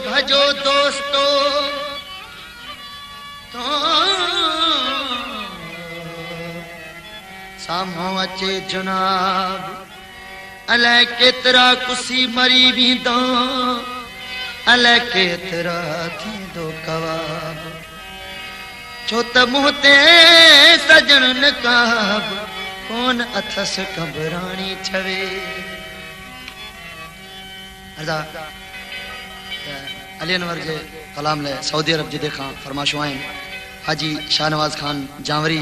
भजो दोस्तो तो सामो अचे जनाब अलै केतरा कुसी मरी वींदो अलै केतरा थींदो कवाब छो त मुंह ते सजण नकाब कोन अथस कबराणी छवे। अली अनवर जे कलाम ले सऊदी अरब जे खां फरमाशो आहिनि हाजी शाहनवाज खान जावरी,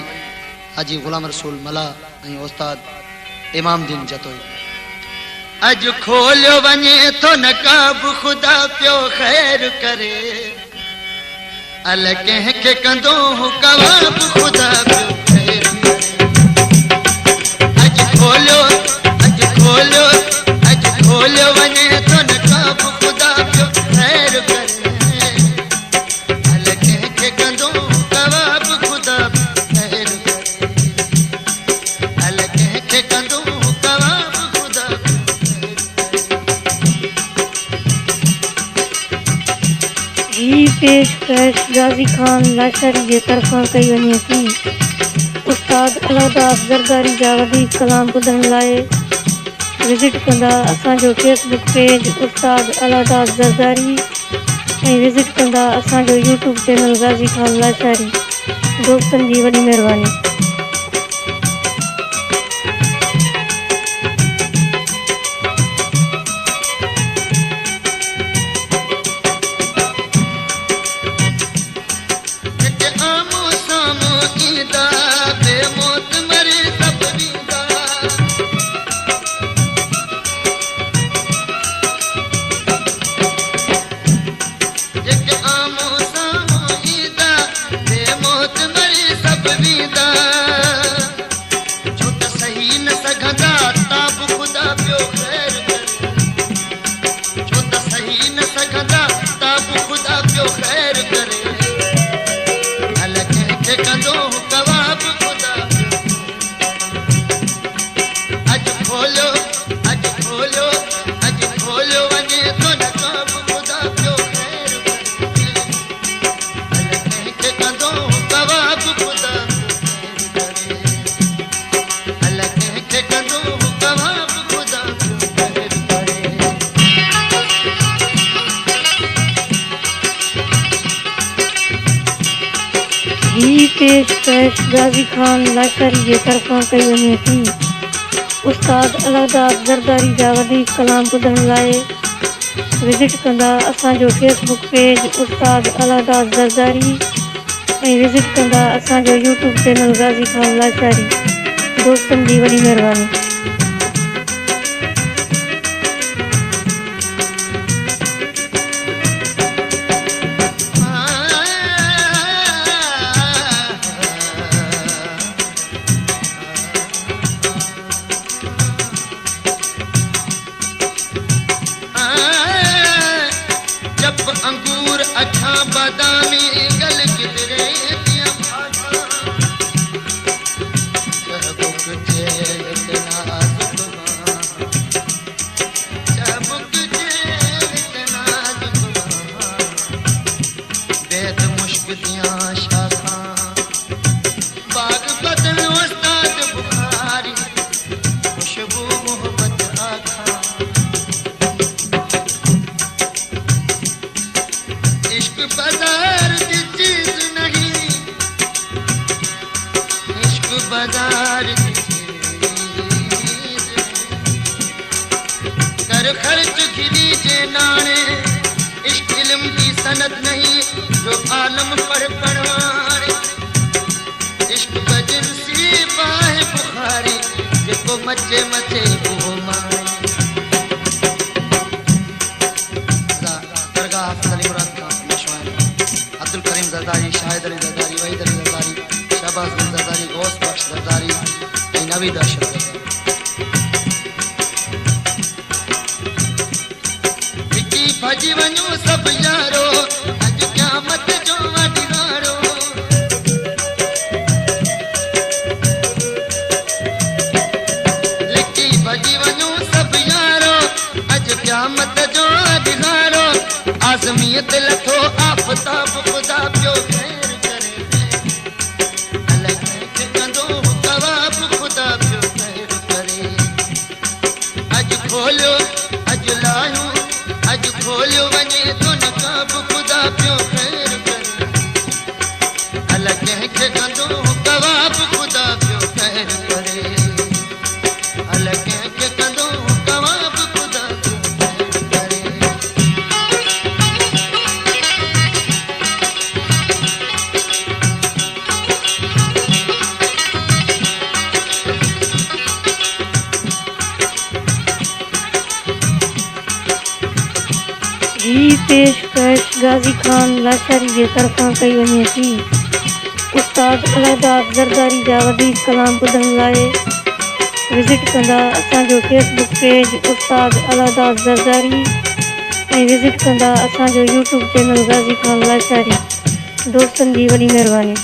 हाजी गुलाम रसूल मला ऐं उस्ताद इमाम दीन जतोई। अज खोलियो वञे थो नकाब खुदा पियो ख़ैर करे अल कंहिंखे कंदो कवाब खुदा पियो ख़ैर करे। अज खोलियो वञे थो नकाब खुदा पियो ख़ैर करे अल कंहिंखे कंदो कवाब खुदा पियो ख़ैर करे अल कंहिंखे कंदो कवाब खुदा जी पेशकश गाजी खान लाशरी जे तरफ़ां कई वञे थी। उस्ताद अलादास ज़रदारी जा वधीक कलाम ॿुधण लाइ विज़िट कंदा असांजो फेसबुक पेज उस्ताद अलादास ज़रदारी ऐं विज़िट कंदा असांजो यूट्यूब चैनल गाजी खान लाशारी। दोस्तनि जी वॾी महिरबानी। पेशकश गाजी खान लाशारी जे तरफ़ां कई वञे थी। उस्ताद अलादास ज़रदारी जा वधीक कलाम ॿुधण लाइ विज़िट कंदा असांजो फेसबुक पेज उस्ताद अलादास ज़रदारी ऐं विज़िट कंदा असांजो यूट्यूब चैनल गाजी खान लाशारी। दोस्तनि जी वॾी महिरबानी। अंगूर अच्छा बादामी गल किधरे दिया भाषा चबुक जेल वेद मुश्क दिया शाखा बाग बदल उस्ताद बुखारी खुशबू मोहब्बत आखा इश्क बाजार की चीज नहीं इश्क बाजार की चीज कर खर्च गिरी जे नाने इश्क इल्म की सनद नहीं जो आलम पढ़ पढ़वाने इश्क बजिनसी बाह बुखारी जेको मचे मचे वो माने दरगाह अब्दुल करीम ज़रदारी, शाहिद अली ज़रदारी, वहीद अली ज़रदारी, शहबाज बिन ज़रदारी, गौस बख्श ज़रदारी ऐं नवीद अशरफ ज़रदारी। भजी वञो सभु यारो अॼु क़यामत जो वॾिवारो लिखी भजी वञो सभु यारो अॼु क़यामत जो वॾिवारो आज़मी ते लथो आफ़ताब ख़ुदा पियो ख़ैर करे अलाए कंहिंखे कंदो कवाब ख़ुदा पियो ख़ैर करे अॼु खोलियो अॼु लाहियो अॼु खोलियो वञे थो नकाब ख़ुदा पियो ख़ैर करे अलाए कंहिंखे कंदो कवाब ख़ुदा पियो ख़ैर करे अलाए कंहिंखे कंदो कवाब ख़ुदा पियो ख़ैर करे ही पेशकश गाज़ी खान लाशारी जे तरफ़ां कई वञे थी। उस्ताद अलादास ज़रदारी जा वधीक कलाम ॿुधण लाइ विज़िट कंदा असांजो फेसबुक पेज उस्ताद अलादास ज़रदारी ऐं विज़िट कंदा असांजो यूट्यूब चैनल गाज़ी खान लाशारी। दोस्तनि जी वॾी महिरबानी।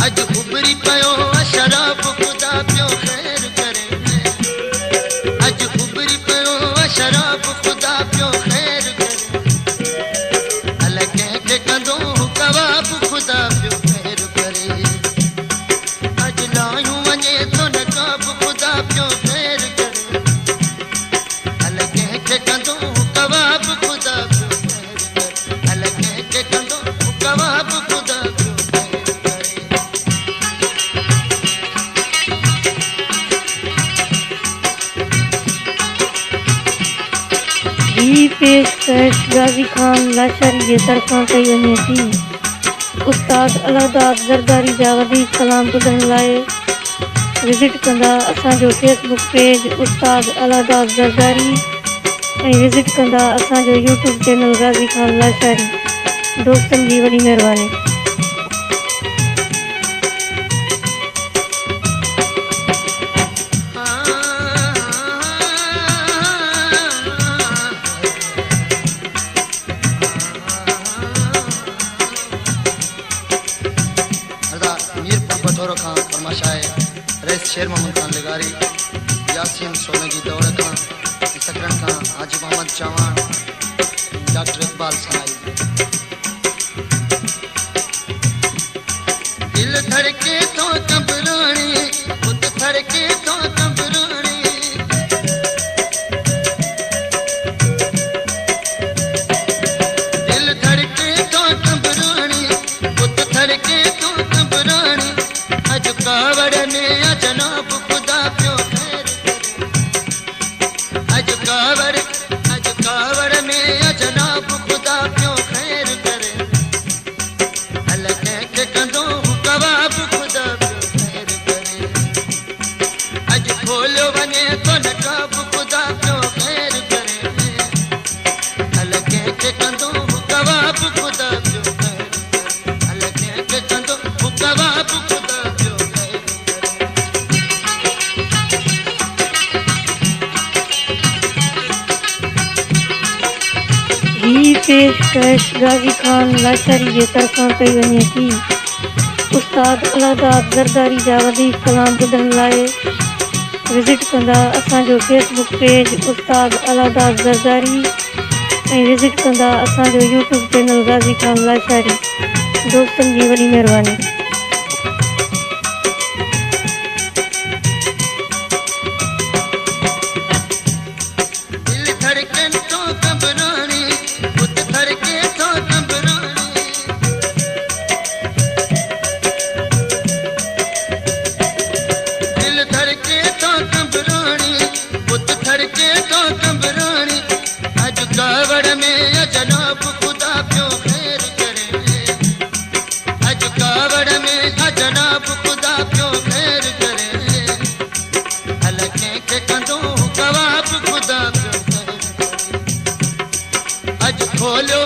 अॼु उभरी पियो शराब ख़ुदा पियो ख़ैर करे अॼु उभरी पियो शराब ख़ुदा पियो ख़ैर करे अलाए कंहिंखे कंदो कवाब ख़ुदा पियो ख़ैर करे अॼु लाहियूं वञे थो नकाब ख़ुदा पियो ख़ैर करे अलाए कंहिंखे कंदो कवाब ख़ुदा पियो ख़ैर करे अलाए कंहिंखे कंदो कवाब ख़ुदा पियो ही पेशकश गाज़ी खान लाशारी जे तरफ़ां कई वञे थी। उस्ताद अलादास ज़रदारी जा वधीक कलाम ॿुधण लाइ विज़िट कंदा असांजो फेसबुक पेज उस्ताद अलादास ज़रदारी ऐं विज़िट कंदा असांजो यूट्यूब चैनल गाज़ी खान लाशारी। दोस्तनि जी वॾी महिरबानी। शेर मोहम्मद खान लगारी यासीन सोलंकी दौड़ खां सकरन खां हाजी मोहम्मद चौहान डॉक्टर इकबाल सनाई। दिल धड़के तो कंबरानी खुद धड़के तो कंबरानी दिल धड़के तो कंबरानी खुद धड़के तो कंबरानी अॼु कावड़ में जनाब ख़ुदा पियो ख़ैर करे अॼु कावड़ में जनाब ख़ुदा पियो ख़ैर करे अलाए कंहिंखे कंदो कवाब ख़ुदा पियो ख़ैर करे अॼु खोलियो वञे थो नकाब ख़ुदा पियो ख़ैर करे अलाए कंहिंखे कंदो कवाब ख़ुदा पियो ख़ैर अलाए कंहिंखे कंदो कवाब ख़ुदा पियो ही पेशकश गाज़ी खान लाशारी जे तरफ़ां कई वञे थी। उस्ताद अलादास ज़रदारी जा वधीक कलाम ॿुधण लाइ विज़िट कंदा असांजो फेसबुक पेज उस्ताद अलादास ज़रदारी ऐं विज़िट कंदा असांजो यूट्यूब चैनल गाज़ी खान लाशारी। दोस्तनि जी वॾी महिरबानी। खोलो